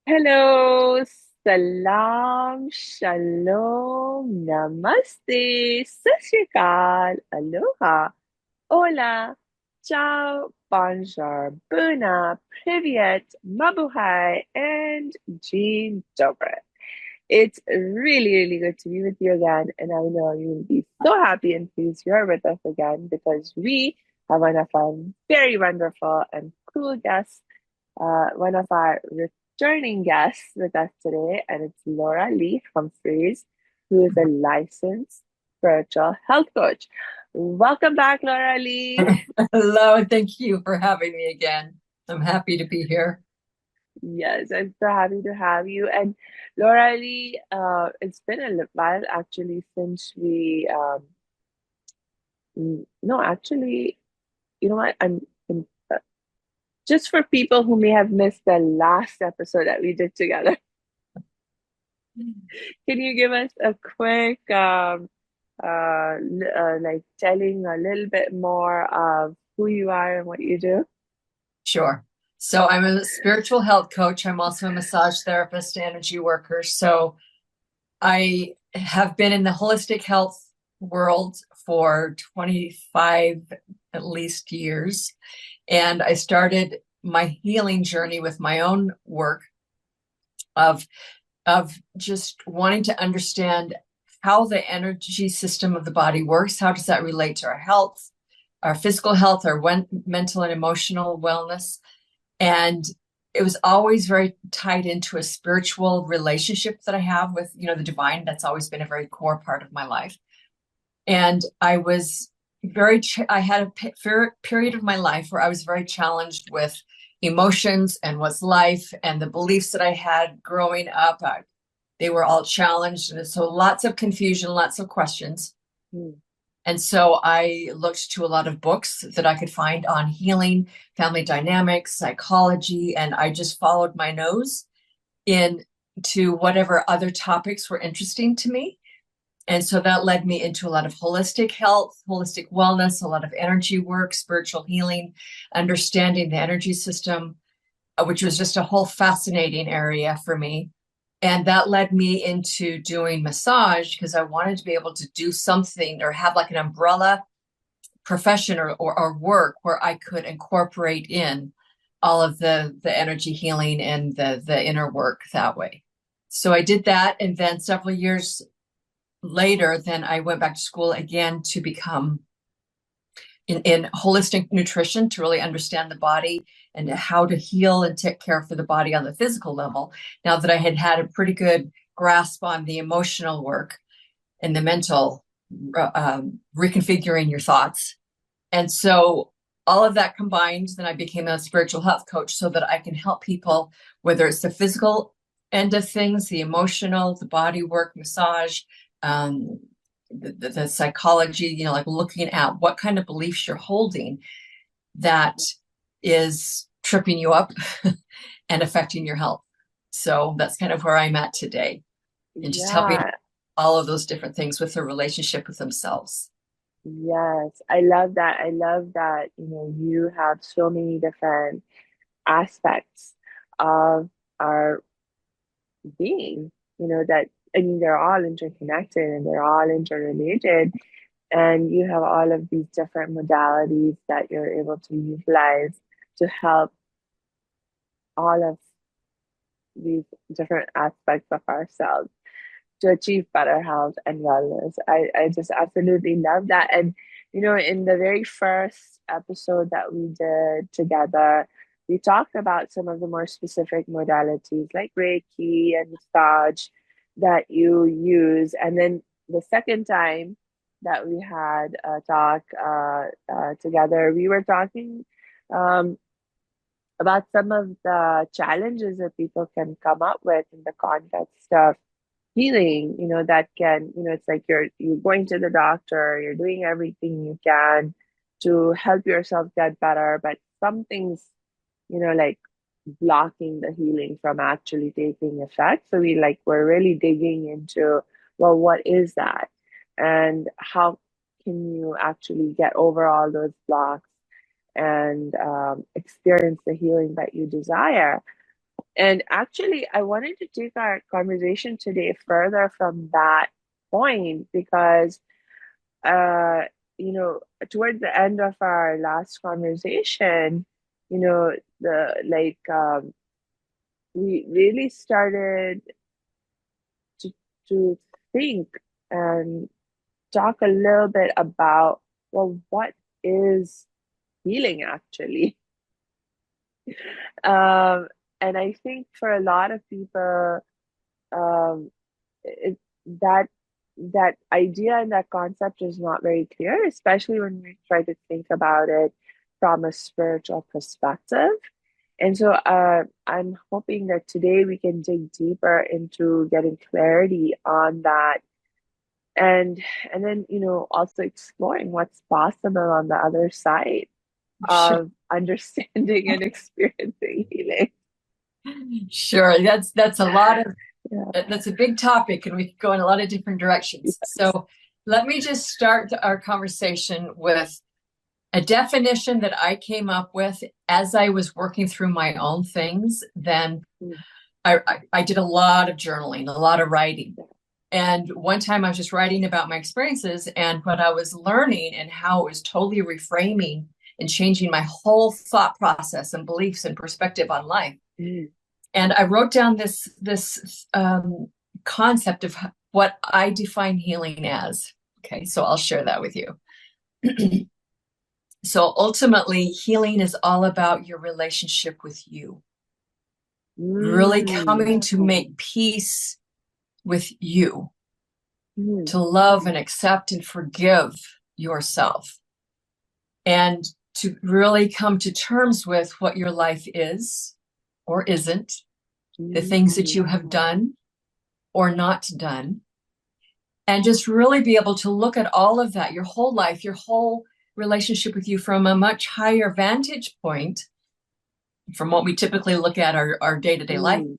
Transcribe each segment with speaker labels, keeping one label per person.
Speaker 1: Hello, salam, shalom, namaste, sat sri akal, aloha, hola, ciao, bonjour, buna, privyet, mabuhay, and jean dobre. It's really, really good to be with you again, and I know you'll be so happy and pleased you're with us again because we have one of our very wonderful and cool guests, one of our returning guests with us today, and it's Loralee Humpherys, who is a licensed spiritual health coach. Welcome back, Loralee.
Speaker 2: Hello, and thank you for having me again. I'm happy to be here.
Speaker 1: Yes, I'm so happy to have you. And Loralee, it's been a while actually since no, actually, you know what? Uh, just for people who may have missed the last episode that we did together. Can you give us a quick, like telling a little bit more of who you are and what you do?
Speaker 2: Sure. So I'm a spiritual health coach. I'm also a massage therapist, energy worker. So I have been in the holistic health world for 25 at least years. And I started my healing journey with my own work of just wanting to understand how the energy system of the body works. How does that relate to our health, our physical health, our mental and emotional wellness? And it was always very tied into a spiritual relationship that I have with, the divine. That's always been a very core part of my life. And I was I had a period of my life where I was very challenged with emotions and what's life and the beliefs that I had growing up. They were all challenged. And so lots of confusion, lots of questions.
Speaker 1: Mm.
Speaker 2: And so I looked to a lot of books that I could find on healing, family dynamics, psychology, and I just followed my nose in to whatever other topics were interesting to me. And so that led me into a lot of holistic health, holistic wellness, a lot of energy work, spiritual healing, understanding the energy system, which was just a whole fascinating area for me. And that led me into doing massage because I wanted to be able to do something or have like an umbrella profession or work where I could incorporate in all of the energy healing and the inner work that way. So I did that. And then several years later, then I went back to school again to become in holistic nutrition to really understand the body and how to heal and take care for the body on the physical level. Now that I had had a pretty good grasp on the emotional work and the mental, reconfiguring your thoughts. And so all of that combined, then I became a spiritual health coach so that I can help people, whether it's the physical end of things, the emotional, the body work, massage, um, the psychology, like looking at what kind of beliefs you're holding that is tripping you up and affecting your health. So that's kind of where I'm at today, and just helping
Speaker 1: Yeah,
Speaker 2: all of those different things with their relationship with themselves.
Speaker 1: yes. I love that. I love that, you have so many different aspects of our being, that, I mean, they're all interconnected and they're all interrelated. And you have all of these different modalities that you're able to utilize to help all of these different aspects of ourselves to achieve better health and wellness. I just absolutely love that. And, in the very first episode that we did together, we talked about some of the more specific modalities like Reiki and massage that you use. And then the second time that we had a talk together, we were talking um, about some of the challenges that people can come up with in the context of healing, that can, it's like you're going to the doctor, you're doing everything you can to help yourself get better, but something's, like blocking the healing from actually taking effect. So we're really digging into, well, what is that? And how can you actually get over all those blocks and experience the healing that you desire? And actually, I wanted to take our conversation today further from that point because, uh, towards the end of our last conversation, the we really started to to think and talk a little bit about, well, what is healing actually? Um, and I think for a lot of people, um, it, that that idea and that concept is not very clear, especially when we try to think about it from a spiritual perspective. And so I'm hoping that today we can dig deeper into getting clarity on that, and and then also exploring what's possible on the other side
Speaker 2: Sure.
Speaker 1: of understanding and experiencing healing.
Speaker 2: Sure. That's a lot of
Speaker 1: Yeah.
Speaker 2: that's a big topic, and we could go in a lot of different directions.
Speaker 1: Yes.
Speaker 2: So let me just start our conversation with a definition that I came up with as I was working through my own things. Then
Speaker 1: Mm.
Speaker 2: I did a lot of journaling, a lot of writing. And one time I was just writing about my experiences and what I was learning and how it was totally reframing and changing my whole thought process and beliefs and perspective on life.
Speaker 1: Mm.
Speaker 2: And I wrote down this concept of what I define healing as. Okay, so I'll share that with you. So ultimately, healing is all about your relationship with you, really
Speaker 1: Mm.
Speaker 2: coming to make peace with you,
Speaker 1: Mm.
Speaker 2: to love and accept and forgive yourself, and to really come to terms with what your life is or isn't, the things that
Speaker 1: Mm.
Speaker 2: you have done or not done, and just really be able to look at all of that, your whole life, your whole relationship with you from a much higher vantage point from what we typically look at our day-to-day life
Speaker 1: Mm.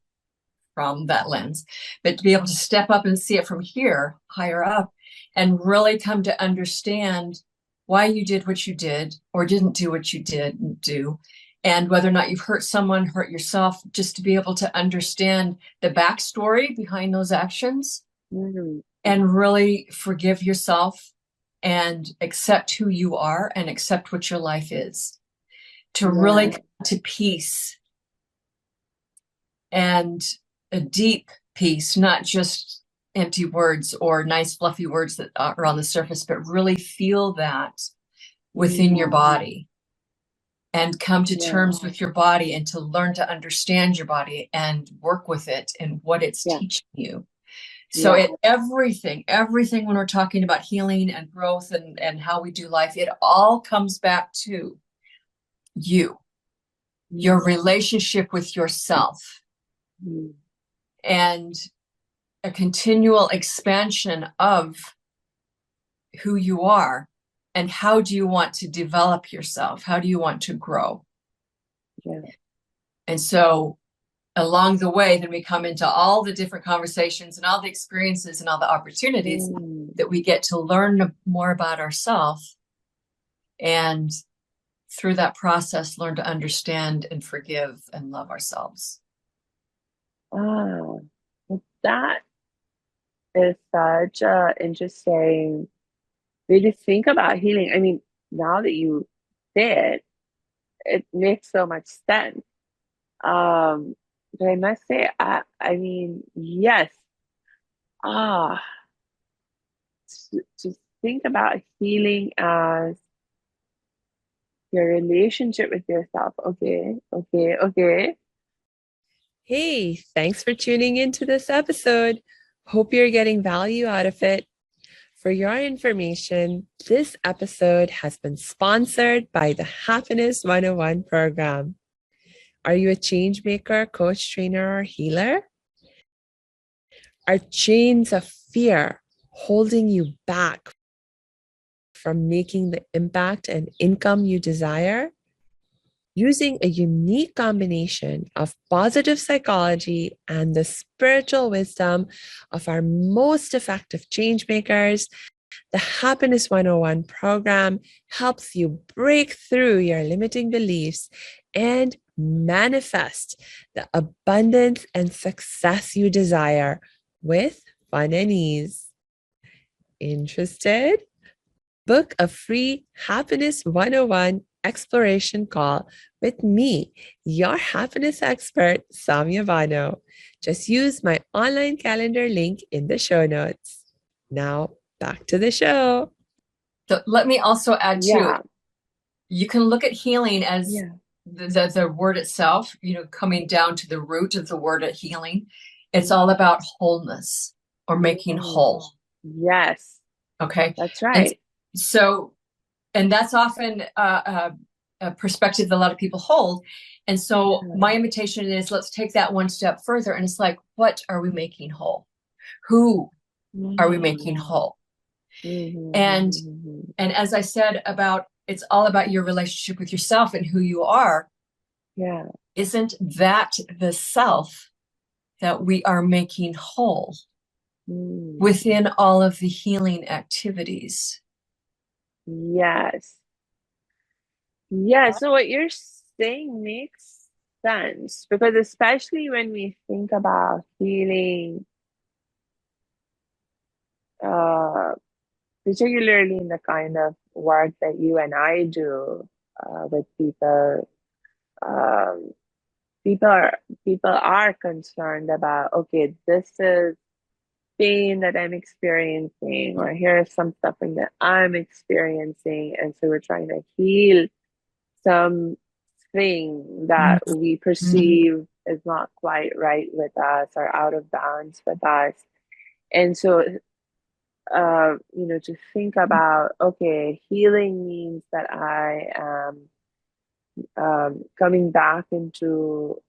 Speaker 2: from that lens, but to be able to step up and see it from here, higher up, and really come to understand why you did what you did or didn't do what you didn't do, and whether or not you've hurt someone, hurt yourself, just to be able to understand the backstory behind those actions
Speaker 1: Mm.
Speaker 2: and really forgive yourself and accept who you are and accept what your life is, to really
Speaker 1: Yeah.
Speaker 2: come to peace and a deep peace, not just empty words or nice fluffy words that are on the surface, but really feel that within your
Speaker 1: Mm.
Speaker 2: body and come to
Speaker 1: Yeah.
Speaker 2: terms with your body and to learn to understand your body and work with it and what it's
Speaker 1: Yeah.
Speaker 2: teaching you. So
Speaker 1: Yeah.
Speaker 2: everything when we're talking about healing and growth and how we do life, it all comes back to you, your
Speaker 1: Mm.
Speaker 2: relationship with yourself,
Speaker 1: Mm.
Speaker 2: and a continual expansion of who you are and how do you want to develop yourself? How do you want to grow?
Speaker 1: Yeah.
Speaker 2: And so along the way, then we come into all the different conversations and all the experiences and all the opportunities
Speaker 1: Mm.
Speaker 2: that we get to learn more about ourselves, and through that process learn to understand and forgive and love ourselves.
Speaker 1: Ah, well, that is such a interesting way to think about healing. I mean, now that you say it, it makes so much sense. Um, but I must say, I mean, yes, ah, to think about healing as your relationship with yourself. Okay, okay, okay. Hey, thanks for tuning into this episode. Hope you're getting value out of it. For your information, this episode has been sponsored by the Happiness 101 program. Are you a change maker, coach, trainer, or healer? Are chains of fear holding you back from making the impact and income you desire? Using a unique combination of positive psychology and the spiritual wisdom of our most effective change makers, The Happiness 101 program helps you break through your limiting beliefs and manifest the abundance and success you desire with fun and ease. Interested? Book a free Happiness 101 exploration call with me, your happiness expert, Samia Bano. Just use my online calendar link in the show notes. Now, back to the show.
Speaker 2: So let me also add too,
Speaker 1: Yeah,
Speaker 2: you can look at healing as
Speaker 1: yeah.
Speaker 2: the word itself, coming down to the root of the word at healing. It's all about wholeness or making
Speaker 1: Mm,
Speaker 2: whole.
Speaker 1: yes,
Speaker 2: Okay.
Speaker 1: that's
Speaker 2: And
Speaker 1: right.
Speaker 2: so, and that's often a perspective that a lot of people hold. And so
Speaker 1: Yeah.
Speaker 2: my invitation is let's take that one step further. And it's like, what are we making whole? Who are we making
Speaker 1: Mm,
Speaker 2: whole?
Speaker 1: mhm,
Speaker 2: And
Speaker 1: mhm, mhm.
Speaker 2: and as I said about it's all about your relationship with yourself and who you are.
Speaker 1: Yeah.
Speaker 2: Isn't that the self that we are making whole
Speaker 1: Mm,
Speaker 2: within all of the healing activities?
Speaker 1: yes. Yeah, so what you're saying makes sense because especially when we think about healing, uh, particularly in the kind of work that you and I do, with people, um, people are people are concerned about, okay, this is pain that I'm experiencing, or here's some suffering that I'm experiencing, and so we're trying to heal something that we
Speaker 2: Mhm.
Speaker 1: perceive is not quite right with us or out of balance with us. And so, to think about, okay, healing means that I am coming back into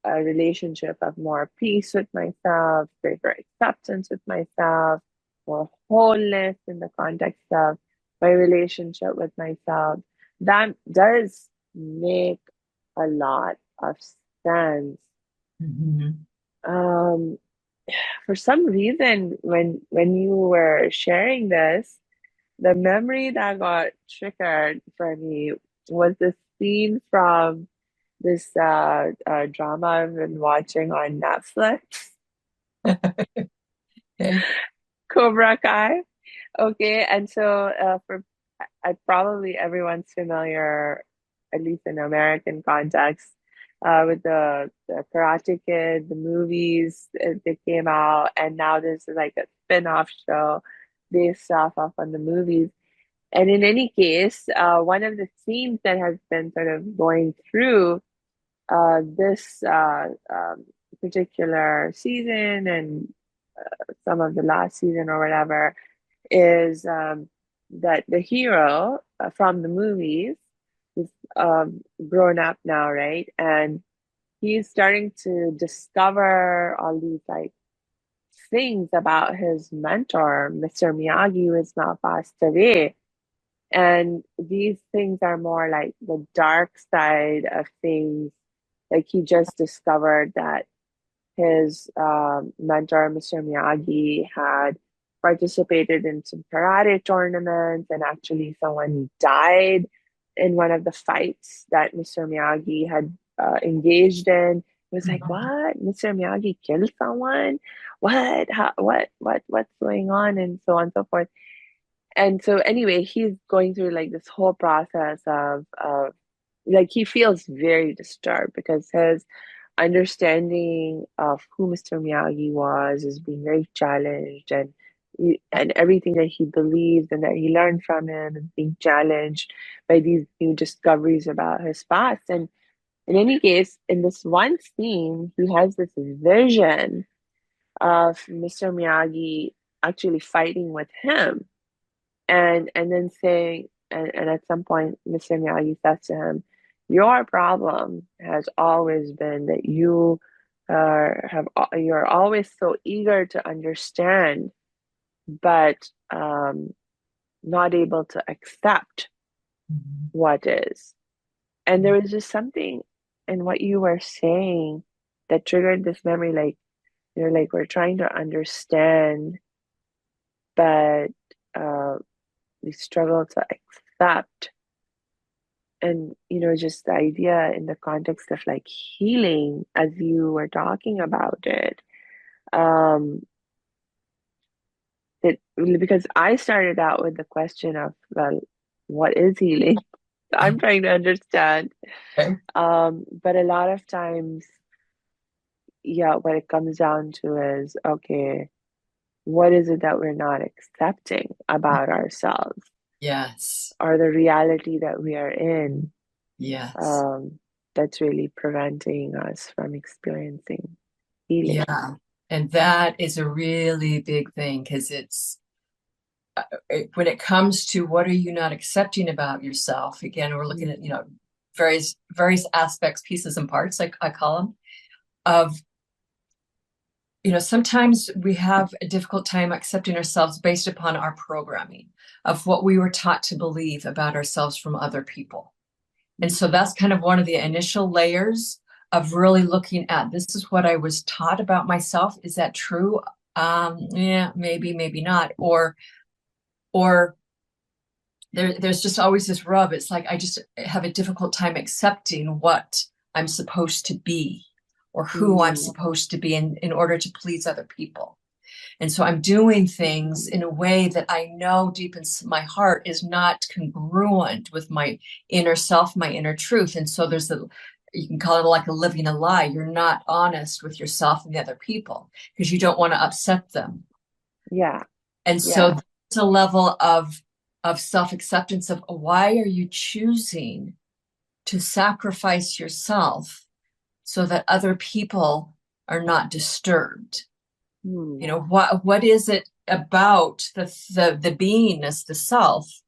Speaker 1: a relationship of more peace with myself, greater acceptance with myself, more wholeness in the context of my relationship with myself. That does make a lot of sense.
Speaker 2: Mhm.
Speaker 1: Um, for some reason, when you were sharing this, the memory that got triggered for me was this scene from this drama I've been watching on Netflix,
Speaker 2: Okay.
Speaker 1: Cobra Kai. Okay, and so for I probably everyone's familiar, at least in American context, with the Karate Kid, the movies that came out, and now there's like a spin-off show based off on the movies. And in any case, one of the themes that has been sort of going through this particular season and some of the last season or whatever is that the hero from the movies is grown up now, right? And he's starting to discover all these like things about his mentor, Mr. Miyagi, who is now passed away. And these things are more like the dark side of things. Like he just discovered that his mentor, Mr. Miyagi, had participated in some karate tournaments, and actually, someone died in one of the fights that Mr. Miyagi had engaged in. He was like,
Speaker 2: Mhm.
Speaker 1: "What? Mr. Miyagi killed someone? What? How, what? What's going on?" And so on and so forth. And so, anyway, he's going through like this whole process of like he feels very disturbed because his understanding of who Mr. Miyagi was is being very challenged, and everything that he believes and that he learned from him is being challenged by these new discoveries about his past. And in any case, in this one scene, he has this vision of Mr. Miyagi actually fighting with him, and then saying, and at some point Mr. Miyagi says to him, your problem has always been that you you're always so eager to understand, but not able to accept
Speaker 2: Mhm.
Speaker 1: what is. And there was just something in what you were saying that triggered this memory, like you're like, we're trying to understand, but uh, we struggle to accept. And, just the idea in the context of like healing, as you were talking about it, um, because I started out with the question of, well, what is healing? So I'm trying to understand.
Speaker 2: Okay.
Speaker 1: But a lot of times, yeah, what it comes down to is, okay, what is it that we're not accepting about ourselves
Speaker 2: Yes.
Speaker 1: or the reality that we are in,
Speaker 2: Yes.
Speaker 1: um, that's really preventing us from experiencing healing?
Speaker 2: Yeah. And that is a really big thing because when it comes to what are you not accepting about yourself, again, we're looking at,
Speaker 1: Mm,
Speaker 2: various aspects, pieces and parts, like I call them, of, sometimes we have a difficult time accepting ourselves based upon our programming of what we were taught to believe about ourselves from other people. And so
Speaker 1: mm,
Speaker 2: that's kind of one of the initial layers of really looking at, this is what I was taught about myself. Is that true? Yeah, maybe, maybe not. Or there's just always this rub. It's like I just have a difficult time accepting what I'm supposed to be or who I'm
Speaker 1: mm,
Speaker 2: supposed to be in order to please other people. And so I'm doing things in a way that I know deep in my heart is not congruent with my inner self, my inner truth. And so you can call it like a living a lie. You're not honest with yourself and the other people because you don't want to upset them.
Speaker 1: yeah,
Speaker 2: And so
Speaker 1: yeah.
Speaker 2: there's a level of self-acceptance of why are you choosing to sacrifice yourself so that other people are not disturbed?
Speaker 1: Mm,
Speaker 2: What is it about the beingness, the self,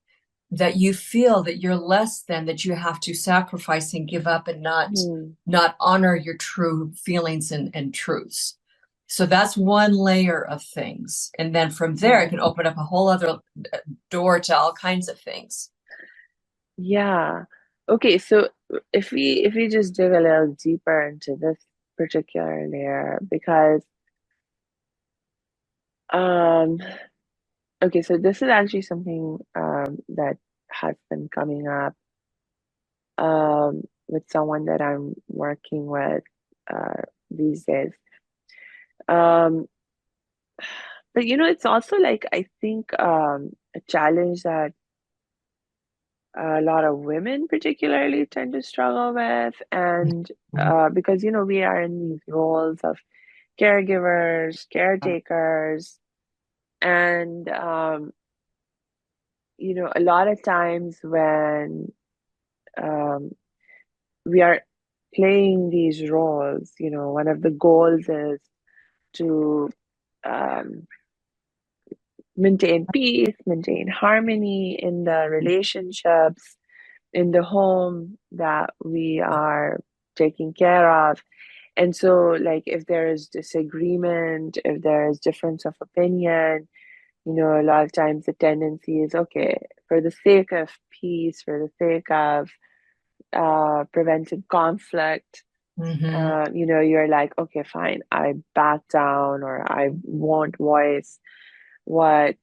Speaker 2: that you feel that you're less than, that you have to sacrifice and give up and
Speaker 1: mm,
Speaker 2: not honor your true feelings and truths? So that's one layer of things. And then from there, it
Speaker 1: mm.
Speaker 2: can open up a whole other door to all kinds of things.
Speaker 1: Yeah. Okay, so if we just dig a little deeper into this particular layer, because um okay, so this is actually something that has been coming up with someone that I'm working with these days. Um but it's also like I think a challenge that a lot of women particularly tend to struggle with, and because we are in these roles of caregivers, caretakers, and a lot of times when um, we are playing these roles, one of the goals is to um, maintain peace, maintain harmony in the relationships, in the home that we are taking care of. And so, like, if there is disagreement, if there is difference of opinion, a lot of times the tendency is, okay, for the sake of peace, for the sake of preventing conflict,
Speaker 2: Mm-hmm.
Speaker 1: you're like, okay, fine, I back down or I won't voice what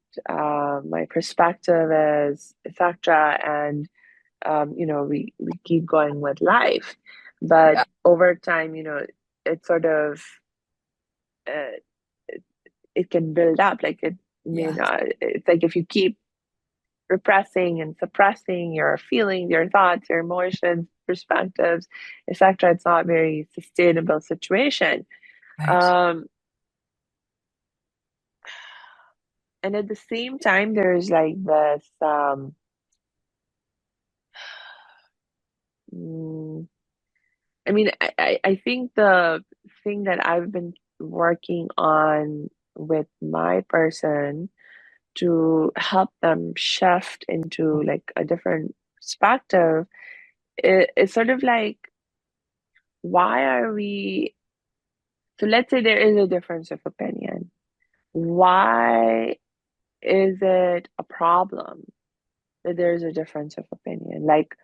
Speaker 1: my perspective is, etc. And we keep going with life. But
Speaker 2: Yeah.
Speaker 1: over time, it sort of uh, it, it can build up. Like it may
Speaker 2: Yes.
Speaker 1: not. It's like if you keep repressing and suppressing your feelings, your thoughts, your emotions, perspectives, etc., it's not a very sustainable situation.
Speaker 2: Right.
Speaker 1: Um, and at the same time, there's like this. Mm, I mean, I think the thing that I've been working on with my person to help them shift into like a different perspective, it's sort of like, why are we, so let's say there is a difference of opinion. Why is it a problem that there's a difference of opinion? Like,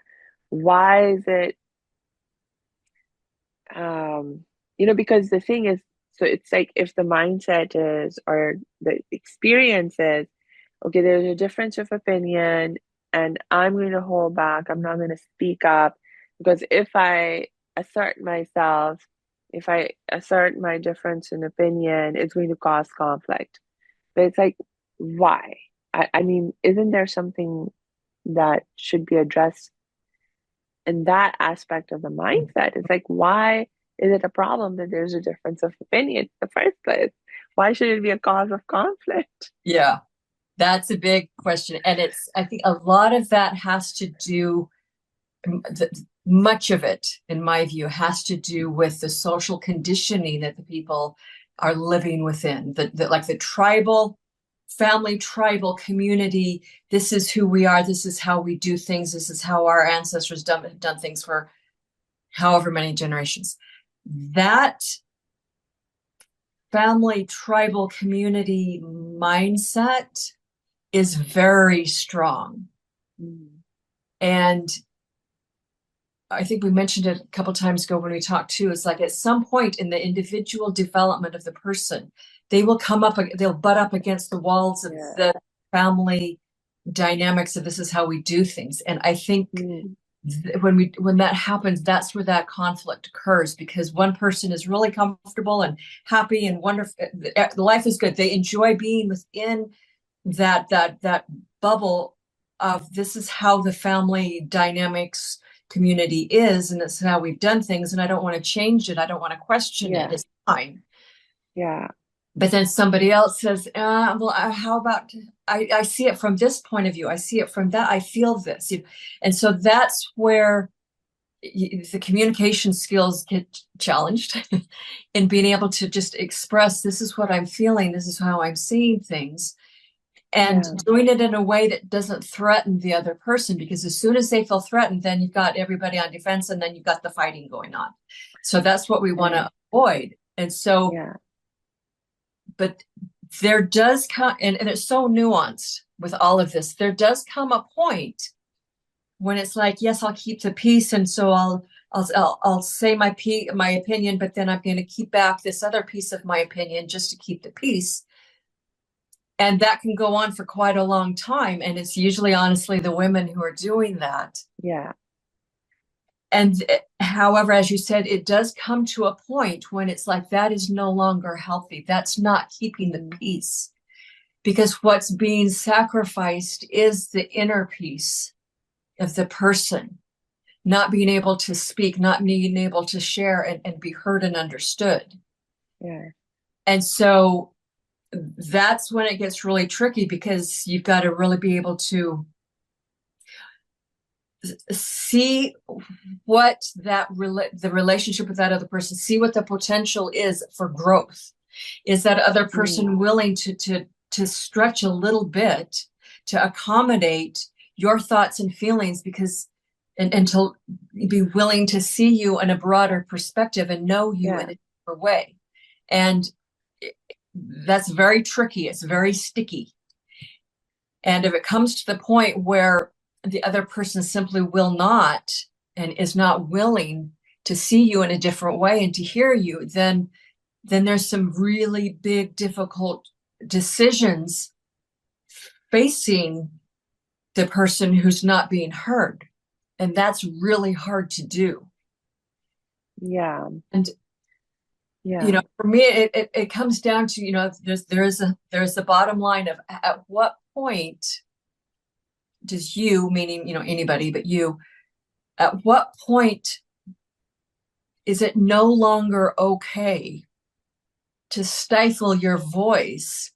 Speaker 1: why is it, um, because the thing is, so it's like if the mindset is, or the experience is, okay, there's a difference of opinion, and I'm going to hold back. I'm not going to speak up because if I assert myself, if I assert my difference in opinion, it's going to cause conflict. But it's like, why? I mean, isn't there something that should be addressed in that aspect of the mindset? It's like, why is it a problem that there's a difference of opinion in the first place? Why should it be a cause of conflict?
Speaker 2: Yeah, that's a big question. And I think a lot of that has to do, much of it, in my view, has to do with the social conditioning that the people are living within, like the tribal family, tribal community. This is who we are. This is how we do things. This is how our ancestors have done things for however many generations. That family, tribal community mindset is very strong.
Speaker 1: Mm.
Speaker 2: And I think we mentioned it a couple times ago when we talked too. It's like at some point in the individual development of the person, they will they'll butt up against the walls of
Speaker 1: Yeah.
Speaker 2: the family dynamics of this is how we do things. And I think
Speaker 1: Mm.
Speaker 2: when that happens, that's where that conflict occurs because one person is really comfortable and happy and wonderful. Life is good. They enjoy being within that bubble of this is how the family dynamics community is, and this is how we've done things, and I don't want to change it. I don't want to question it.
Speaker 1: Yeah.
Speaker 2: It's fine.
Speaker 1: Yeah.
Speaker 2: But then somebody else says, well, how about I see it from this point of view. I see it from that. I feel this. And so that's where the communication skills get challenged in being able to just express this is what I'm feeling. This is how I'm seeing things. And
Speaker 1: Yeah.
Speaker 2: doing it in a way that doesn't threaten the other person, because as soon as they feel threatened, then you've got everybody on defense and then you've got the fighting going on. So that's what we want to
Speaker 1: Right.
Speaker 2: avoid. And so,
Speaker 1: Yeah.
Speaker 2: but there does come, and it's so nuanced with all of this, there does come a point when it's like, yes, I'll keep the peace. And so I'll say my opinion, but then I'm going to keep back this other piece of my opinion just to keep the peace. And that can go on for quite a long time. And it's usually, honestly, the women who are doing that.
Speaker 1: Yeah.
Speaker 2: And however, as you said, it does come to a point when it's like that is no longer healthy. That's not keeping the
Speaker 1: Mm.
Speaker 2: peace because what's being sacrificed is the inner peace of the person, not being able to speak, not being able to share and be heard and understood.
Speaker 1: Yeah.
Speaker 2: And so that's when it gets really tricky because you've got to really be able to see what the relationship with that other person, see what the potential is for growth. Is that other
Speaker 1: Mm.
Speaker 2: person willing to stretch a little bit to accommodate your thoughts and feelings because and to be willing to see you in a broader perspective and know you in
Speaker 1: Yeah.
Speaker 2: a deeper way. And that's very tricky. It's very sticky. And if it comes to the point where the other person simply will not and is not willing to see you in a different way and to hear you, then there's some really big, difficult decisions facing the person who's not being heard. And that's really hard to do.
Speaker 1: Yeah.
Speaker 2: And
Speaker 1: Yeah.
Speaker 2: for me, it comes down to, there's the bottom line of at what point does you, meaning, anybody but you, at what point is it no longer okay to stifle your voice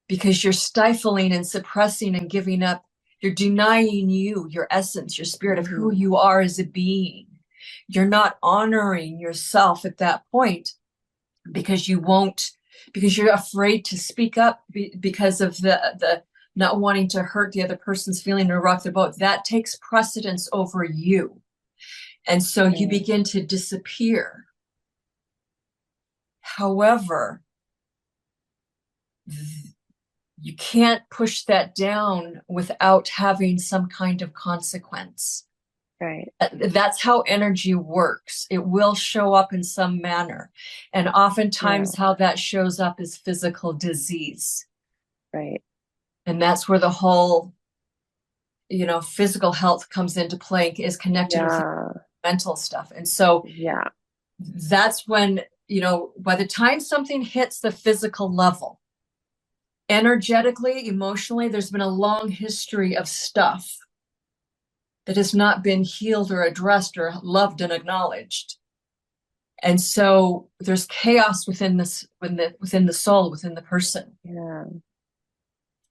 Speaker 2: because you're stifling and suppressing and giving up? You're denying you, your essence, your spirit of who
Speaker 1: Hmm.
Speaker 2: you are as a being. You're not honoring yourself at that point because because you're afraid to speak up because of the not wanting to hurt the other person's feeling or rock their boat. That takes precedence over you. And so you
Speaker 1: Right.
Speaker 2: begin to disappear. However, you can't push that down without having some kind of consequence.
Speaker 1: Right.
Speaker 2: That's how energy works. It will show up in some manner. And
Speaker 1: Yeah.
Speaker 2: oftentimes, how that shows up is physical disease.
Speaker 1: Right.
Speaker 2: And that's where the whole, physical health comes into play, is connected with
Speaker 1: Yeah.
Speaker 2: mental stuff. And so
Speaker 1: Yeah.
Speaker 2: that's when, by the time something hits the physical level, energetically, emotionally, there's been a long history of stuff that has not been healed or addressed or loved and acknowledged. And so there's chaos within the soul, within the person.
Speaker 1: Yeah.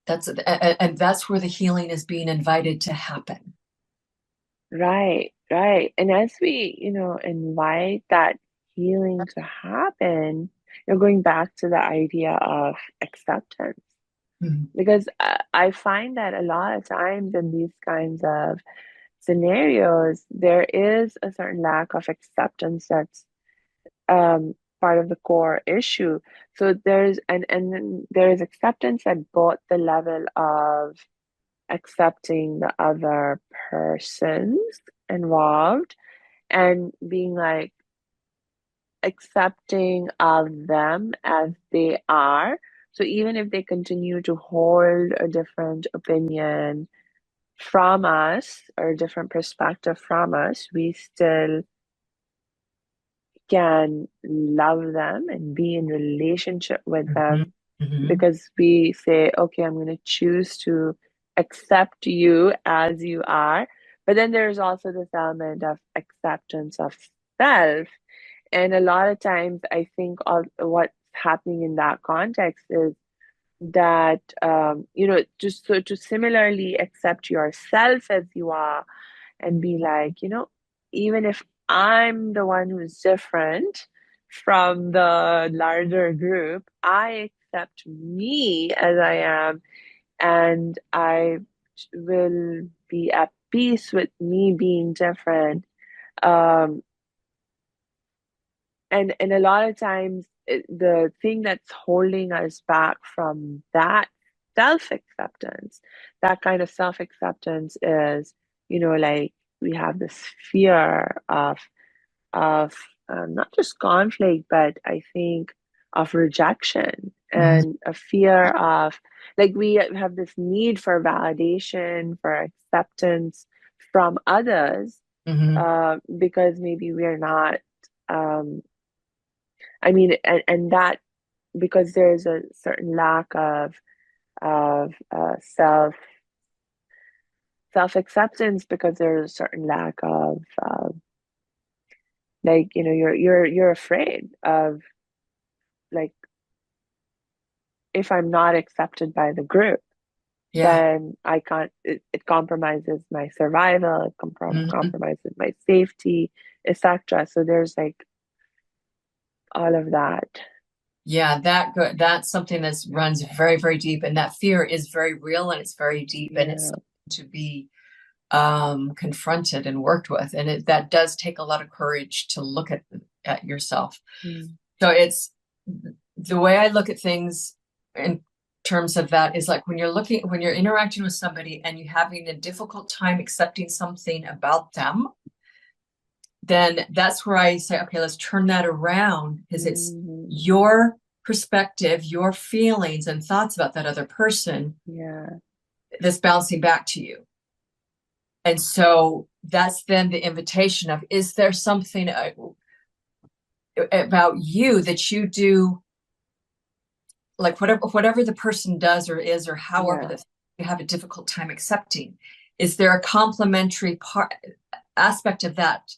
Speaker 2: And that's where the healing is being invited to happen.
Speaker 1: Right, right. And as we, invite that healing to happen, you're going back to the idea of acceptance.
Speaker 2: Mhm.
Speaker 1: Because I find that a lot of times in these kinds of scenarios, there is a certain lack of acceptance that's part of the core issue. So and then there is acceptance at both the level of accepting the other persons involved and being like accepting of them as they are. So even if they continue to hold a different opinion from us or a different perspective from us, we still can love them and be in relationship with
Speaker 2: Mhm.
Speaker 1: them
Speaker 2: Mhm.
Speaker 1: because we say, okay, I'm going to choose to accept you as you are. But then there's also this element of acceptance of self. And a lot of times, I think of what's happening in that context is that, just so to similarly accept yourself as you are and be like, even if I'm the one who's different from the larger group, I accept me as I am, and I will be at peace with me being different. Um, and a lot of times, the thing that's holding us back from that self-acceptance, that kind of self-acceptance is, like we have this fear of not just conflict, but I think of rejection
Speaker 2: Mhm.
Speaker 1: and a fear of, like, we have this need for validation, for acceptance from others,
Speaker 2: Mhm.
Speaker 1: because maybe we're not, um, I mean, and that because there's a certain lack of self acceptance, because there's a certain lack of like, you're afraid of, like, if I'm not accepted by the group,
Speaker 2: Yeah.
Speaker 1: then I can't, it compromises my survival, it
Speaker 2: Mhm.
Speaker 1: compromises my safety, etc. So there's like all of that.
Speaker 2: Yeah, that's something that runs very, very deep, and that fear is very real and it's very deep, and it's
Speaker 1: Yeah.
Speaker 2: something to be confronted and worked with, and that does take a lot of courage to look at yourself.
Speaker 1: Mm.
Speaker 2: So it's the way I look at things in terms of that is like when you're interacting with somebody and you're having a difficult time accepting something about them, then that's where I say, okay, let's turn that around, because it's
Speaker 1: Mhm.
Speaker 2: your perspective, your feelings and thoughts about that other person
Speaker 1: Yeah.
Speaker 2: that's bouncing back to you. And so that's then the invitation of, is there something about you that you do, like whatever the person does or is, or however
Speaker 1: Yeah.
Speaker 2: that you have a difficult time accepting, is there a complementary part aspect of that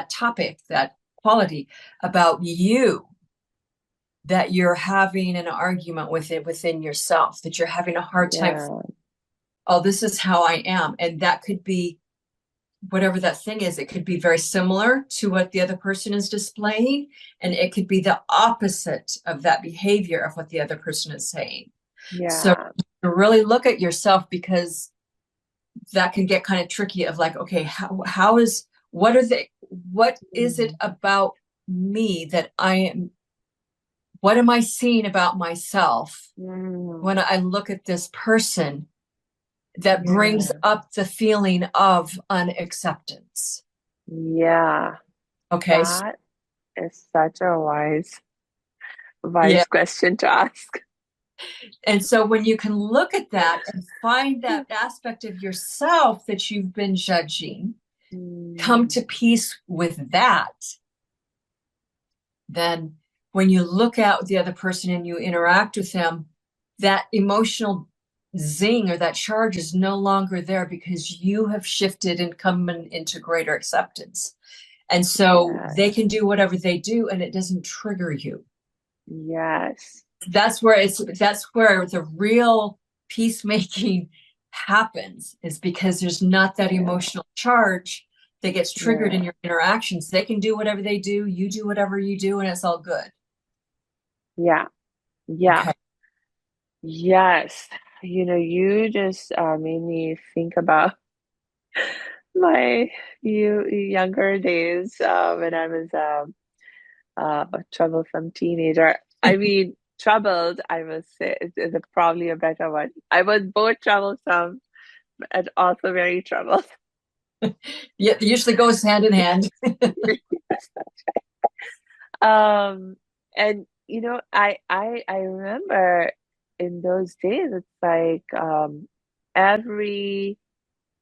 Speaker 2: topic, that quality about you, that you're having an argument with it within yourself, that you're having a hard time,
Speaker 1: Yeah.
Speaker 2: oh, this is how I am. And that could be whatever that thing is. It could be very similar to what the other person is displaying, and it could be the opposite of that behavior of what the other person is saying. So
Speaker 1: Yeah.
Speaker 2: to really look at yourself, because that can get kind of tricky of like, okay, how is, what is it
Speaker 1: Mm.
Speaker 2: about me that I am, what am I seeing about myself
Speaker 1: Mm.
Speaker 2: when I look at this person that brings
Speaker 1: Yeah.
Speaker 2: up the feeling of unacceptance?
Speaker 1: Yeah.
Speaker 2: Okay.
Speaker 1: That is such a wise,
Speaker 2: Yeah.
Speaker 1: wise question to ask.
Speaker 2: And so when you can look at that and find that aspect of yourself that you've been judging, come
Speaker 1: Mm,
Speaker 2: to peace with that, then when you look at the other person and you interact with them, that emotional zing or that charge is no longer there because you have shifted and come into greater acceptance. And so they
Speaker 1: yes,
Speaker 2: can do whatever they do and it doesn't trigger you.
Speaker 1: yes,
Speaker 2: That's where the real peacemaking happens, is because there's not that
Speaker 1: yeah,
Speaker 2: emotional charge that gets triggered in
Speaker 1: yeah,
Speaker 2: your interactions. They can do whatever they do, you do whatever you do, and it's all good.
Speaker 1: yeah, yeah,
Speaker 2: Okay.
Speaker 1: yes. You just made me think about my younger days when I was a troublesome teenager. I mean, troubled, I must say, is probably a better one. I was both troublesome and also very troubled.
Speaker 2: Yeah, it usually goes hand in hand.
Speaker 1: Um, and I remember in those days, it's like every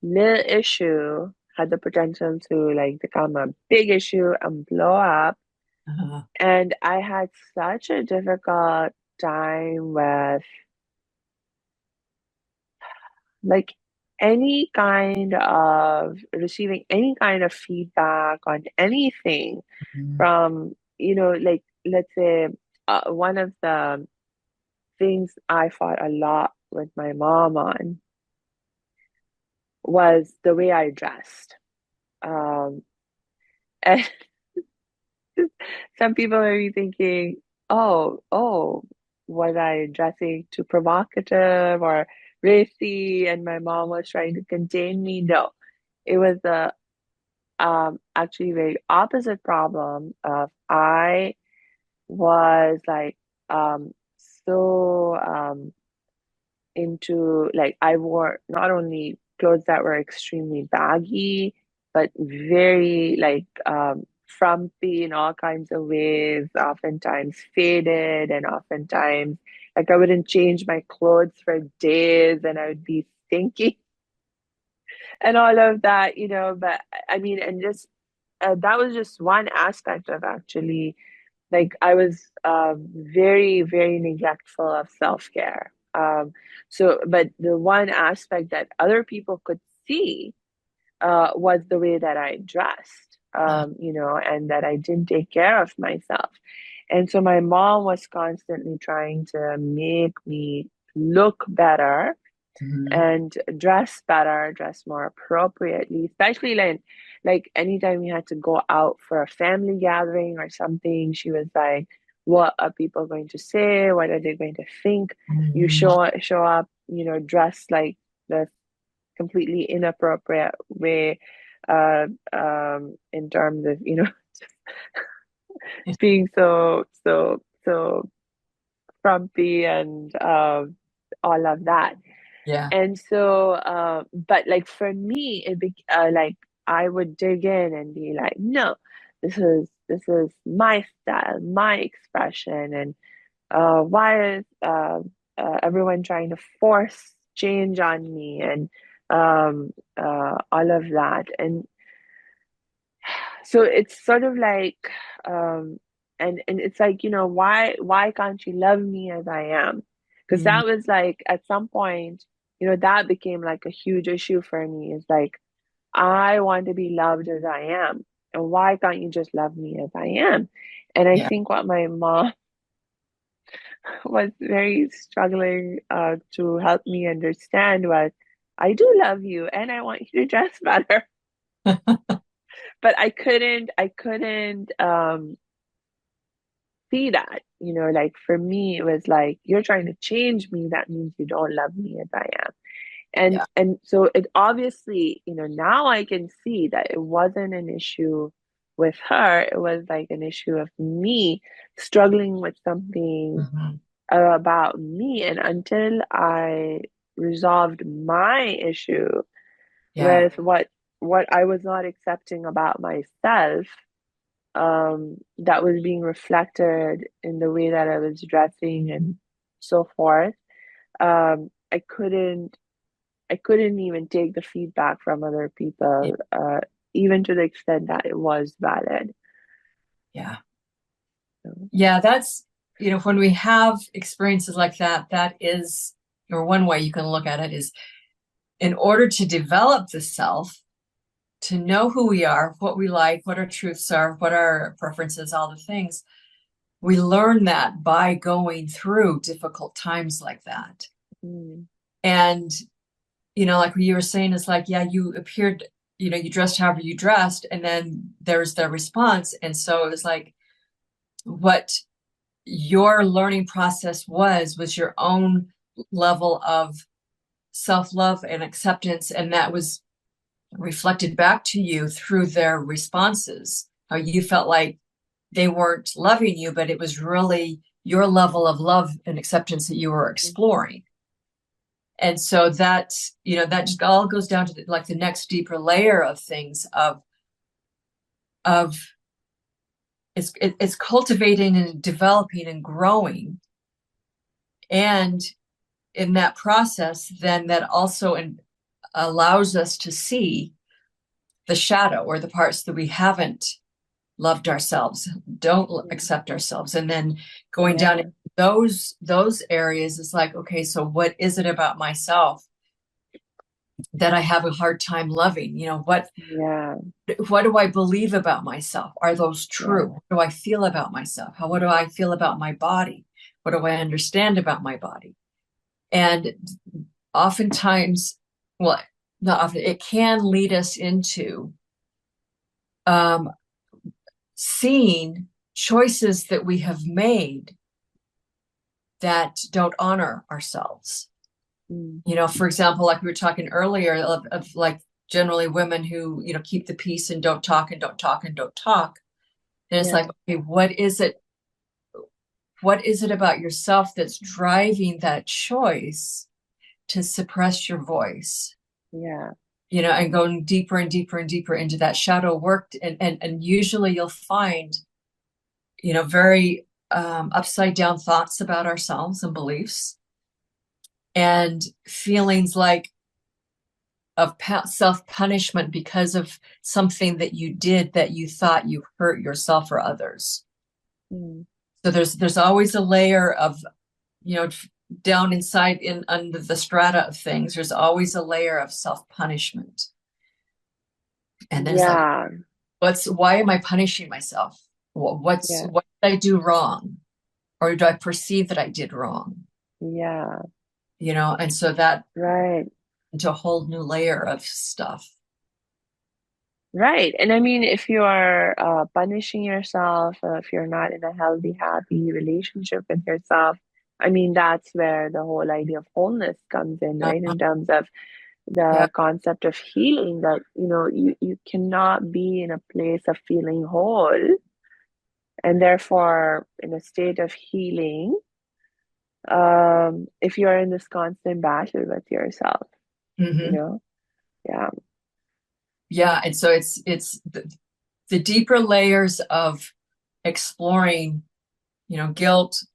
Speaker 1: little issue had the potential to like become a big issue and blow up.
Speaker 2: Uh-huh.
Speaker 1: And I had such a difficult time with like any kind of receiving any kind of feedback on anything
Speaker 2: Mhm.
Speaker 1: from, like let's say one of the things I fought a lot with my mom on was the way I dressed. And some people may be thinking, oh, was I dressing too provocative or racy? And my mom was trying to contain me. No, it was the actually very opposite problem of I was like um so into like I wore not only clothes that were extremely baggy, but very like frumpy in all kinds of ways, oftentimes faded, and oftentimes like I wouldn't change my clothes for days and I would be stinky and all of that, but I mean, and just that was just one aspect of actually like I was very, very neglectful of self-care. But the one aspect that other people could see was the way that I dressed,
Speaker 2: Uh,
Speaker 1: and that I didn't take care of myself. And so my mom was constantly trying to make me look better
Speaker 2: mhm.
Speaker 1: and dress better, dress more appropriately, especially like anytime we had to go out for a family gathering or something, she was like, what are people going to say? What are they going to think? You
Speaker 2: Mhm.
Speaker 1: show up, dressed like the completely inappropriate way, in terms of, being so frumpy and all of that.
Speaker 2: Yeah.
Speaker 1: And so, but like for me, like I would dig in and be like, no, this is my style, my expression, and why is everyone trying to force change on me and all of that? And so it's sort of like, um, and it's like, why can't you love me as I am? Because
Speaker 2: Mhm.
Speaker 1: that was like at some point, that became like a huge issue for me. It's like I want to be loved as I am, and why can't you just love me as I am? And I
Speaker 2: Yeah.
Speaker 1: think what my mom was very struggling to help me understand was, I do love you, and I want you to dress better, but I couldn't see that, like for me, it was like, you're trying to change me. That means you don't love me as I am. And
Speaker 2: Yeah.
Speaker 1: and so it obviously, now I can see that it wasn't an issue with her. It was like an issue of me struggling with something
Speaker 2: Mhm.
Speaker 1: about me. And until I resolved my issue
Speaker 2: Yeah.
Speaker 1: with what I was not accepting about myself, that was being reflected in the way that I was dressing and so forth. I couldn't even take the feedback from other
Speaker 2: Yeah.
Speaker 1: people, even to the extent that it was valid.
Speaker 2: Yeah.
Speaker 1: So,
Speaker 2: Yeah, that's, when we have experiences like that, that is, or one way you can look at it is, in order to develop the self, to know who we are, what we like, what our truths are, what our preferences, all the things, we learn that by going through difficult times like that.
Speaker 1: mm,
Speaker 2: And, like what you were saying is like, yeah, you appeared, you dressed however you dressed, and then there's the response. And so it was like, what your learning process was your own level of self-love and acceptance, and that was reflected back to you through their responses, how you felt like they weren't loving you, but it was really your level of love and acceptance that you were exploring. And so that just all goes down to like the next deeper layer of things of it's cultivating and developing and growing. And in that process, then that also allows us to see the shadow, or the parts that we haven't loved ourselves, don't
Speaker 1: mm,
Speaker 2: accept ourselves. And then going down into
Speaker 1: yeah,
Speaker 2: those areas is like, okay, so what is it about myself that I have a hard time loving?
Speaker 1: yeah,
Speaker 2: What do I believe about myself? Are those true?
Speaker 1: yeah,
Speaker 2: What do I feel about myself? What do I feel about my body? What do I understand about my body? And oftentimes, well, not often, it can lead us into um, seeing choices that we have made that don't honor ourselves.
Speaker 1: mm,
Speaker 2: For example, like we were talking earlier of like generally women who, keep the peace and don't talk and don't talk and don't talk. And it's
Speaker 1: yeah,
Speaker 2: like, okay, what is it? What is it about yourself that's driving that choice to suppress your voice?
Speaker 1: yeah,
Speaker 2: And going deeper and deeper and deeper into that shadow work. And usually you'll find, very upside down thoughts about ourselves and beliefs, and feelings like of self-punishment because of something that you did that you thought you hurt yourself or others.
Speaker 1: mm,
Speaker 2: So there's always a layer of, down inside in under the strata of things, there's always a layer of self-punishment. And then it's like,
Speaker 1: yeah,
Speaker 2: why am I punishing myself?
Speaker 1: yeah,
Speaker 2: What did I do wrong? Or do I perceive that I did wrong?
Speaker 1: yeah,
Speaker 2: And so that
Speaker 1: right.
Speaker 2: into a whole new layer of stuff.
Speaker 1: Right. And I mean, if you are punishing yourself, if you're not in a healthy, happy relationship with yourself, I mean, that's where the whole idea of wholeness comes in, right?
Speaker 2: Uh,
Speaker 1: In terms of
Speaker 2: yeah.
Speaker 1: the concept of healing, that, you cannot be in a place of feeling whole and therefore in a state of healing, if you are in this constant battle with yourself, you
Speaker 2: Hmm.
Speaker 1: know? Yeah.
Speaker 2: Yeah. And so it's the deeper layers of exploring, guilt,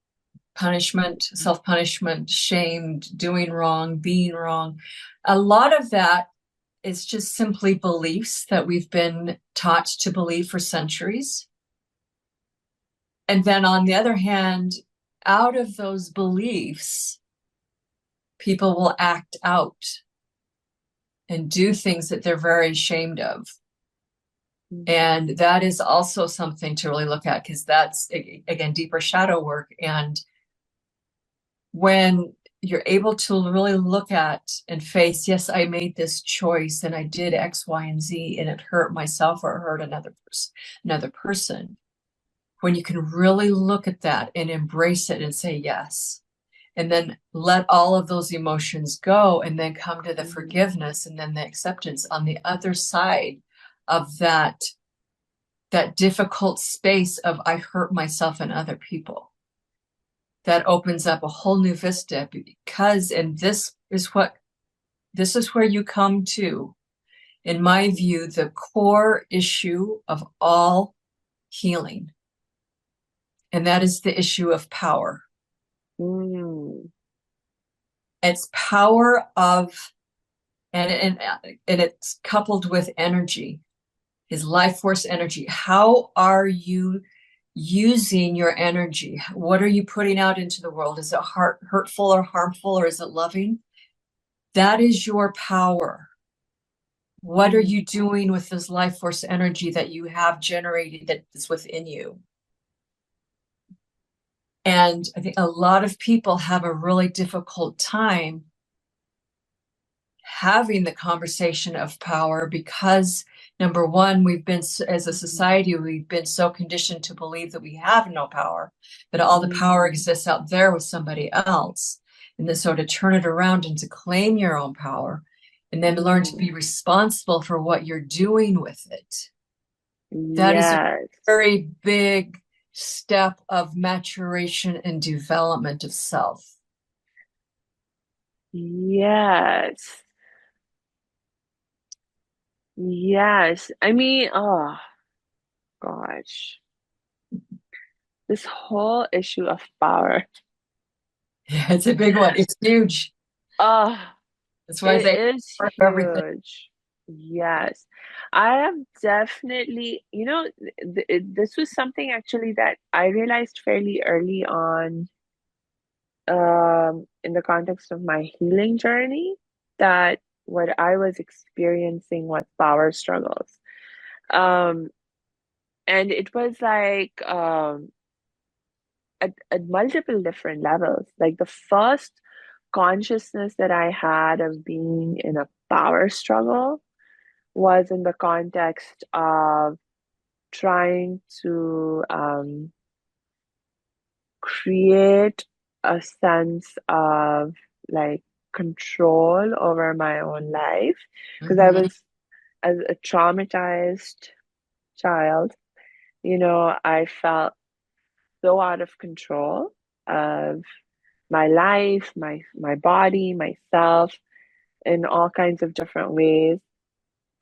Speaker 2: punishment, self-punishment, shamed, doing wrong, being wrong. A lot of that is just simply beliefs that we've been taught to believe for centuries. And then on the other hand, out of those beliefs, people will act out and do things that they're very ashamed of.
Speaker 1: Mm,
Speaker 2: And that is also something to really look at, because that's, again, deeper shadow work. And when you're able to really look at and face, yes, I made this choice and I did X, Y, and Z, and it hurt myself or it hurt another person. When you can really look at that and embrace it and say yes, and then let all of those emotions go, and then come to the
Speaker 1: mm,
Speaker 2: forgiveness and then the acceptance on the other side of that difficult space of I hurt myself and other people. That opens up a whole new vista, because, and this is where you come to, in my view, the core issue of all healing. And that is the issue of power.
Speaker 1: mm.
Speaker 2: It's power of, and it's coupled with energy, his life force energy. How are you using your energy? What are you putting out into the world? Is it hurtful or harmful, or is it loving? That is your power. What are
Speaker 1: Mm,
Speaker 2: you doing with this life force energy that you have generated that is within you? And I think a lot of people have a really difficult time having the conversation of power because, number one, we've been, as a
Speaker 1: mhm,
Speaker 2: society, we've been so conditioned to believe that we have no power, that all the power
Speaker 1: mhm,
Speaker 2: exists out there with somebody else. And then so to turn it around and to claim your own power and then learn to
Speaker 1: mhm.
Speaker 2: be responsible for what you're doing with it. That is a
Speaker 1: Yes.
Speaker 2: very big step of maturation and development of self.
Speaker 1: Yes. Yes. I mean, oh gosh, this whole issue of power.
Speaker 2: Yeah, it's a big one. It's huge.
Speaker 1: Oh,
Speaker 2: That's why I
Speaker 1: it
Speaker 2: say
Speaker 1: is
Speaker 2: part of everything.
Speaker 1: huge. Yes. I have definitely, this was something actually that I realized fairly early on, in the context of my healing journey, that what I was experiencing was power struggles. Um, and it was like, at multiple different levels. Like the first consciousness that I had of being in a power struggle was in the context of trying to create a sense of like control over my own life because I
Speaker 2: Hmm.
Speaker 1: was, as a traumatized child, I felt so out of control of my life, my body, myself in all kinds of different ways.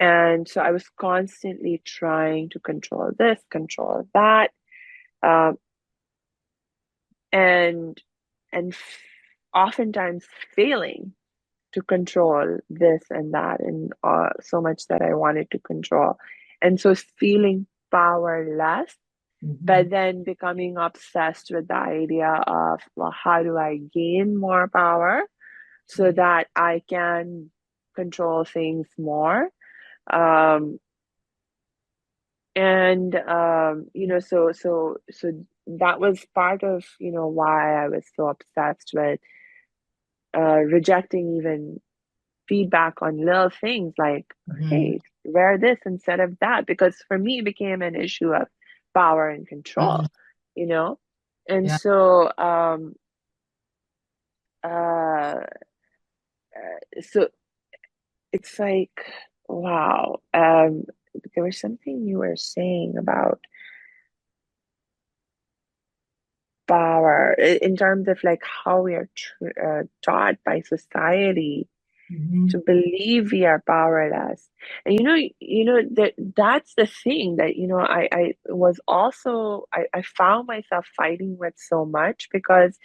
Speaker 1: And so I was constantly trying to control this, control that, um, and oftentimes failing to control this and that, and so much that I wanted to control, and so feeling powerless.
Speaker 2: Hmm.
Speaker 1: But then becoming obsessed with the idea of, well, how do I gain more power so that I can control things more. Um, and so that was part of, why I was so obsessed with rejecting even feedback on little things like,
Speaker 2: Hmm.
Speaker 1: hey, wear this instead of that, because for me it became an issue of power and control,
Speaker 2: Hmm.
Speaker 1: you know? And
Speaker 2: Yeah.
Speaker 1: so uh so it's like, wow. There was something you were saying about power in terms of like how we are taught by society
Speaker 2: Hmm.
Speaker 1: to believe we are powerless. And that's the thing that I was also I found myself fighting with so much because,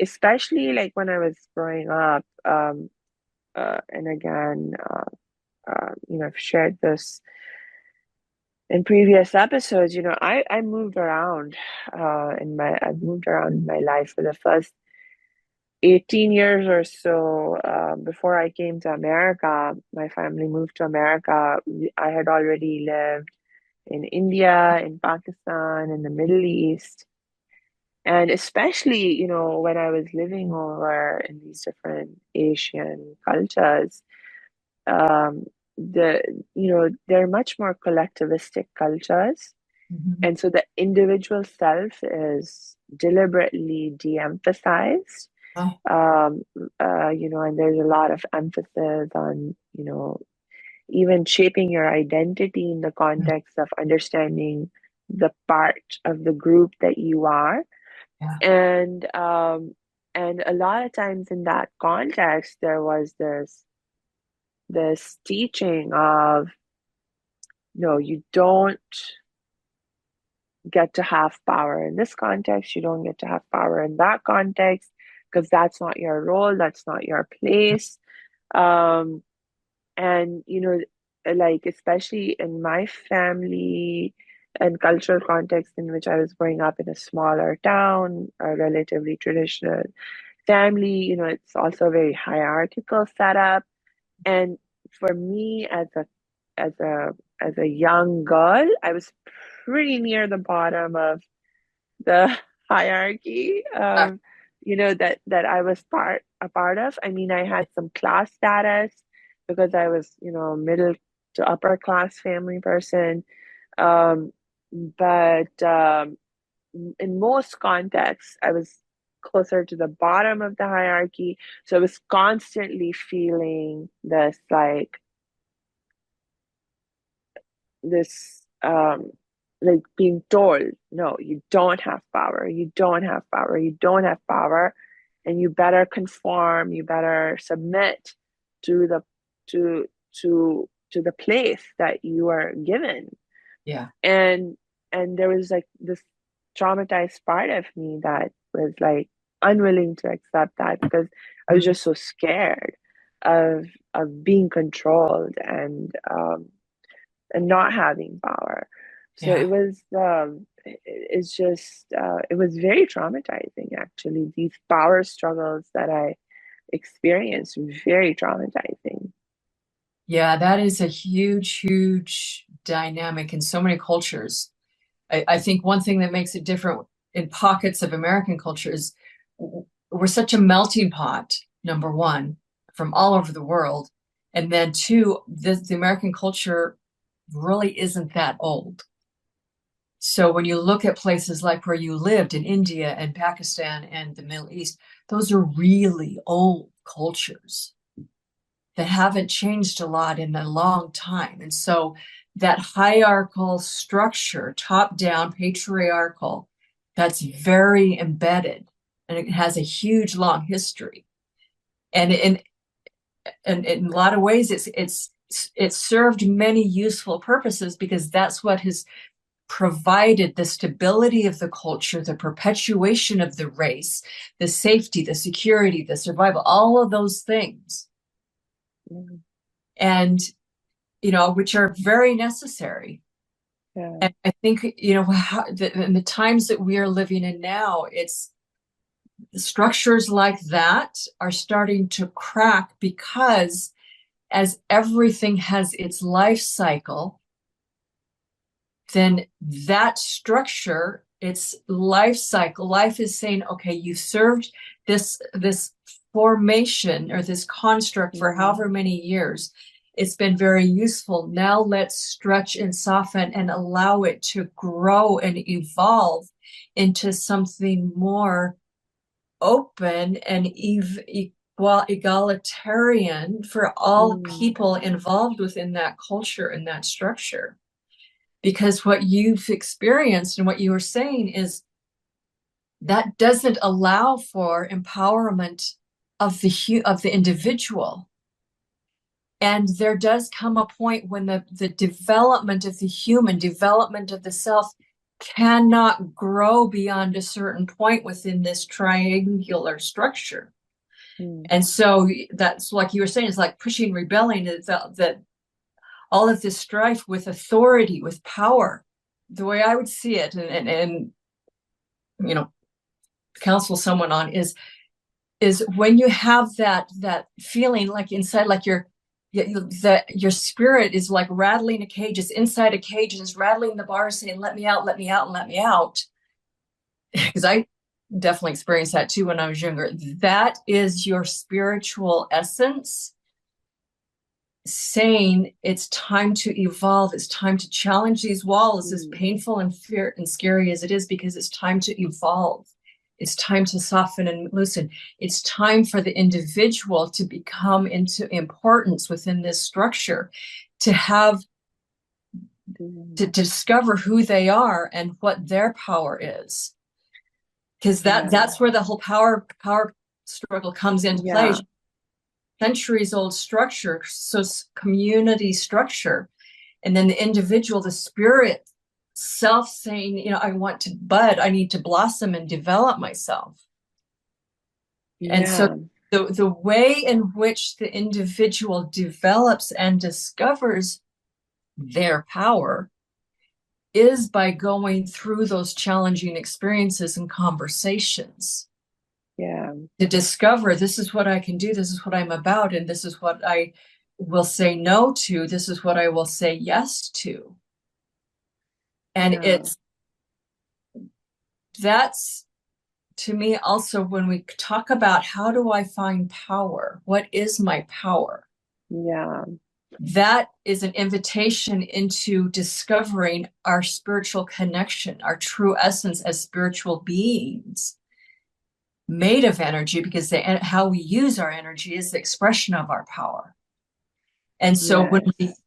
Speaker 1: especially like when I was growing up, and again, I've shared this in previous episodes. I moved around, I've moved around in my life for the first 18 years or so. Before I came to America, my family moved to America. I had already lived in India, in Pakistan, in the Middle East. And especially, when I was living over in these different Asian cultures, um, they're much more collectivistic cultures.
Speaker 2: Hmm.
Speaker 1: And so the individual self is deliberately de-emphasized.
Speaker 2: Oh,
Speaker 1: um, and there's a lot of emphasis on, even shaping your identity in the context of understanding the part of the group that you are.
Speaker 2: yeah.
Speaker 1: And a lot of times in that context, there was this teaching of, no, you don't get to have power in this context, you don't get to have power in that context. because that's not your role, that's not your place. Um, and like especially in my family and cultural context in which I was growing up in a smaller town, a relatively traditional family, it's also a very hierarchical setup. And for me as a as a young girl, I was pretty near the bottom of the hierarchy, that I was a part of. I mean, I had some class status because I was, middle to upper class family person. Um, but in most contexts, I was closer to the bottom of the hierarchy. So I was constantly feeling this like being told, no, you don't have power, you don't have power, you don't have power, and you better conform, you better submit to the to to the place that you are given.
Speaker 2: Yeah.
Speaker 1: and and there was like this traumatized part of me that was like unwilling to accept that, because I was
Speaker 2: Mm.
Speaker 1: just so scared of being controlled and not having power. So
Speaker 2: Yeah.
Speaker 1: it's just it was very traumatizing, actually. These power struggles that I experienced, very traumatizing.
Speaker 2: Yeah, that is a huge, huge dynamic in so many cultures. I think one thing that makes it different in pockets of American culture is we're such a melting pot, number one, from all over the world. And then two, the American culture really isn't that old. So when you look at places like where you lived in India and Pakistan and the Middle East, those are really old cultures that haven't changed a lot in a long time. And so that hierarchical structure, top down, patriarchal, that's very embedded and it has a huge long history. And in a lot of ways, it's served many useful purposes because that's what has provided the stability of the culture, the perpetuation of the race, the safety, the security, the survival, all of those things.
Speaker 1: Mm,
Speaker 2: And which are very necessary.
Speaker 1: yeah.
Speaker 2: And I think, in the times that we are living in now, it's structures like that are starting to crack because as everything has its life cycle, then that structure, its life cycle, life is saying, okay, you served this formation or this construct for however
Speaker 1: Mm,
Speaker 2: many years. It's been very useful. Now let's stretch and soften and allow it to grow and evolve into something more open and egalitarian for all
Speaker 1: mm,
Speaker 2: people involved within that culture and that structure. Because what you've experienced and what you were saying is that doesn't allow for empowerment of the individual. And there does come a point when the development of the human, development of the self, cannot grow beyond a certain point within this triangular structure.
Speaker 1: mm,
Speaker 2: And so that's like you were saying, it's like pushing, rebelling, that all of this strife with authority, with power. The way I would see it, and you know, counsel someone on is when you have that feeling like inside, like that your spirit is like rattling a cage, it's inside a cage and it's rattling the bars saying, let me out, let me out, and let me out. Because I definitely experienced that too when I was younger. That is your spiritual essence saying it's time to evolve, it's time to challenge these walls, as
Speaker 1: mm,
Speaker 2: painful and fear and scary as it is, because it's time to evolve. It's time to soften and loosen. It's time for the individual to become into importance within this structure, to have
Speaker 1: mm.
Speaker 2: to discover who they are and what their power is. Because
Speaker 1: Yeah,
Speaker 2: that's where the whole power struggle comes into play.
Speaker 1: yeah,
Speaker 2: Centuries old structure, so community structure, and then the individual, the spirit self saying, I want to bud, I need to blossom and develop myself. And so
Speaker 1: Yeah.
Speaker 2: the way in which the individual develops and discovers their power is by going through those challenging experiences and conversations
Speaker 1: Yeah.
Speaker 2: to discover this is what I can do, this is what I'm about, and this is what I will say no to, this is what I will say yes to. And
Speaker 1: Yeah.
Speaker 2: that's to me also when we talk about how do I find power? What is my power?
Speaker 1: Yeah.
Speaker 2: That is an invitation into discovering our spiritual connection, our true essence as spiritual beings made of energy, because how we use our energy is the expression of our power. And so
Speaker 1: Yes.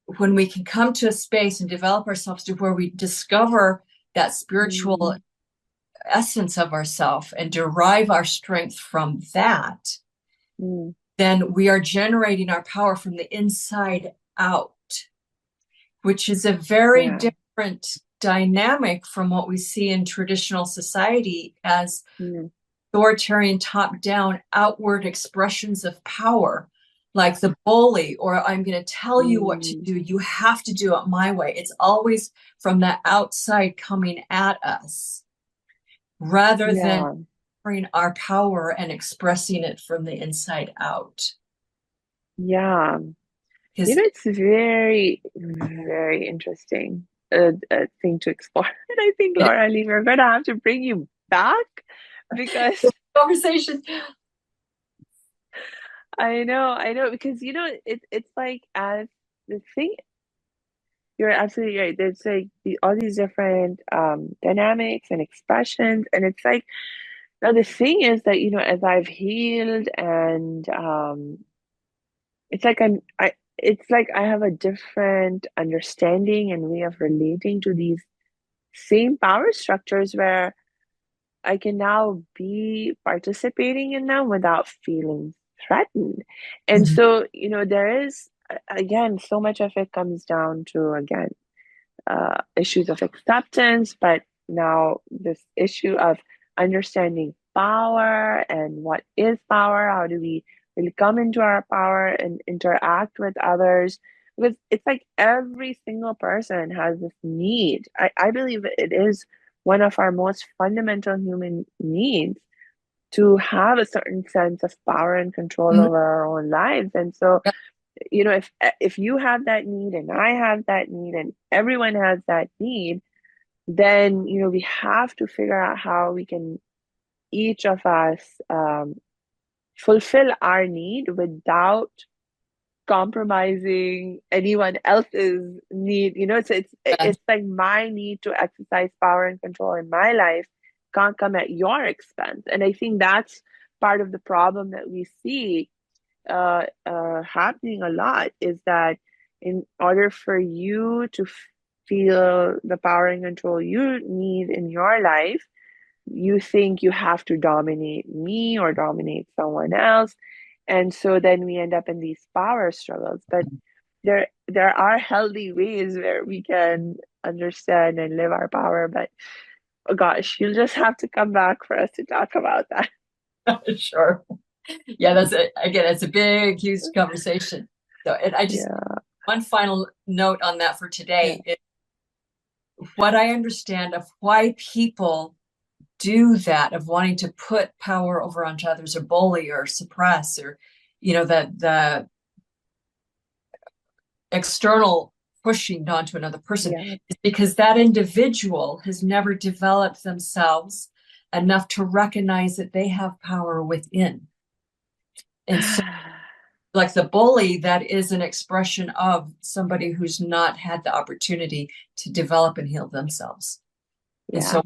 Speaker 2: when we can come to a space and develop ourselves to where we discover that spiritual
Speaker 1: Mm.
Speaker 2: essence of ourself and derive our strength from that,
Speaker 1: Mm.
Speaker 2: then we are generating our power from the inside out, which is a very
Speaker 1: Yeah.
Speaker 2: different dynamic from what we see in traditional society as
Speaker 1: Mm.
Speaker 2: authoritarian, top down, outward expressions of power, like the bully, or I'm going to tell you what to
Speaker 1: Mm.
Speaker 2: do. You have to do it my way. It's always from the outside coming at us rather than
Speaker 1: Yeah.
Speaker 2: bring our power and expressing it from the inside out.
Speaker 1: Yeah.
Speaker 2: Because
Speaker 1: It's very, very interesting thing to explore. And I think,
Speaker 2: it is
Speaker 1: Loralee, we're gonna have to bring you back because
Speaker 2: a conversation.
Speaker 1: I know, because it's like as the thing, you're absolutely right. There's like all these different dynamics and expressions, and it's like now the thing is that as I've healed and it's like it's like I have a different understanding and way of relating to these same power structures where I can now be participating in them without feeling threatened. And
Speaker 2: Mhm.
Speaker 1: so, there is, again, so much of it comes down to, again, issues of acceptance, but now this issue of understanding power and what is power, how do we really come into our power and interact with others? Because it's like every single person has this need. I believe it is one of our most fundamental human needs to have a certain sense of power and control
Speaker 2: Mhm.
Speaker 1: over our own lives. And so, if you have that need and I have that need and everyone has that need, then we have to figure out how we can each of us fulfill our need without compromising anyone else's need. So
Speaker 2: Yes.
Speaker 1: it's like my need to exercise power and control in my life can't come at your expense. And I think that's part of the problem that we see happening a lot, is that in order for you to feel the power and control you need in your life, you think you have to dominate me or dominate someone else. And so then we end up in these power struggles. But there are healthy ways where we can understand and live our power. But oh gosh, you'll just have to come back for us to talk about that.
Speaker 2: Sure. Yeah, that's it. Again, it's a big, huge conversation. So, and I just
Speaker 1: Yeah,
Speaker 2: one final note on that for
Speaker 1: yeah,
Speaker 2: today is what I understand of why people do that, of wanting to put power over onto others or bully or suppress, or the external pushing onto another person,
Speaker 1: yeah.
Speaker 2: is because that individual has never developed themselves enough to recognize that they have power within. And so like the bully, that is an expression of somebody who's not had the opportunity to develop and heal themselves. And
Speaker 1: Yeah,
Speaker 2: so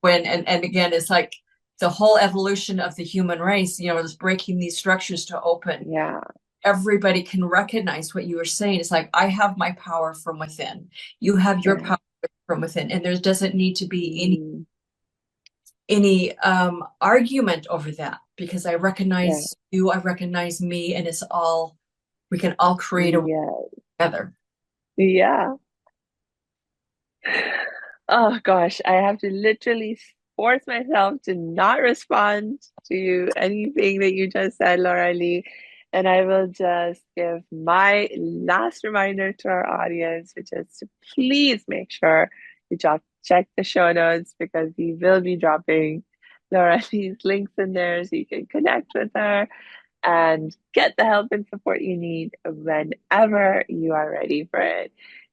Speaker 2: and again, it's like the whole evolution of the human race, is breaking these structures to open.
Speaker 1: yeah,
Speaker 2: Everybody can recognize what you were saying. It's like, I have my power from within. You have your
Speaker 1: right.
Speaker 2: power from within. And there doesn't need to be
Speaker 1: Mm,
Speaker 2: any argument over that, because I
Speaker 1: yeah,
Speaker 2: recognize you, I recognize me, and we can all create a world
Speaker 1: yeah,
Speaker 2: together.
Speaker 1: yeah. Oh gosh, I have to literally force myself to not respond to anything that you just said, Loralee. And I will just give my last reminder to our audience, which is to please make sure you check the show notes because we will be dropping Loralee's links in there so you can connect with her and get the help and support you need whenever you are ready for it.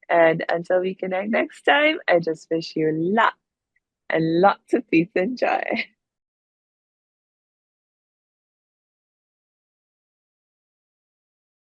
Speaker 1: And until we connect next time, I just wish you luck and lots of peace and joy.